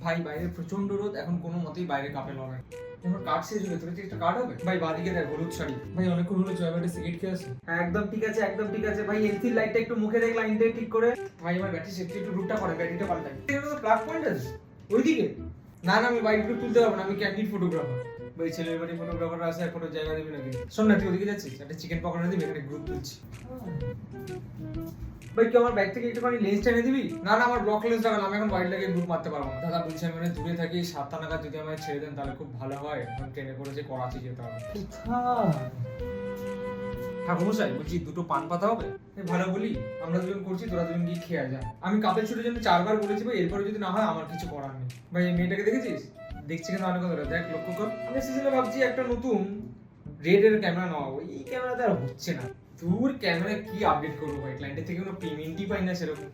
ভাই বাইরে প্রচন্ড রোদ, এখন কোনো মতেই বাইরে কাপেল হবে না। তোমার কার্ড শেষ হলে তোর একটা কার্ড হবে ভাই, বাদিকে দেখ হলুদ শাড়ি। ভাই অনেকক্ষণ হলো, জয় একটা সিগারেট খেয়ে আসি। হ্যাঁ একদম ঠিক আছে, একদম ঠিক আছে ভাই। এলসির লাইটটা একটু মুখে দেখ, লাইনটা ঠিক করে। ভাই আমার ব্যাটারি সেফটি একটু রুটটা করে, ব্যাটারিটা পাল্টাই। এখানে তো প্লাগ পয়েন্ট আছে ওইদিকে। না না, আমি বাইক তুলতে পারবো না, আমি ক্যান্ডিড ফটোগ্রাফার। ভাই ছেলের বাড়ি ফটোগ্রাফার আছে, কোনো জায়গা দিবি নাকি? শোন না, তুই ওদিকে যাচ্ছিস, একটা চিকেন পকোড়া দিবি, এখানে গ্রুপ তুলছি। ভাই কি আমার ব্যাগ থেকে একটুখানি লেন্স টেনে দিবি? না না, আমার ব্লক লেন্স লাগানো, আমি এখন বাইরে লাগিয়ে গ্রুপ মারতে পারবো না। দাদা বলছি আমি মানে দূরে থাকি, 7টা নাগাদ যদি আমায় ছেড়ে দেন তাহলে খুব ভালো হয়। এখন ট্রেনে করে যে করাচি যেতে হবে। ঠাকুরমশাই বলছি, দুটো পান পাতা হবে? ভালো বলি, আমরা দুজন করছি, তোরা দুজন গিয়ে খেয়ে যা। আমি কাপের ছুটির জন্য 4বার বলেছি ভাই, এরপরে যদি না হয় আমার কিছু করার নেই। ভাই এই মেয়েটাকে দেখেছিস? দেখছি কিন্তু অনেক কথা, দেখ লক্ষ্য কর। আমি সিজনে ভাবছি একটা নতুন রেড এর ক্যামেরা নেওয়া, এই ক্যামেরাতে আর হচ্ছে না। তোর ক্যামেরা কি আপডেট করবো ভাই, ক্লায়েন্টের থেকে কোনো পেমেন্টই পাই না সেরকম।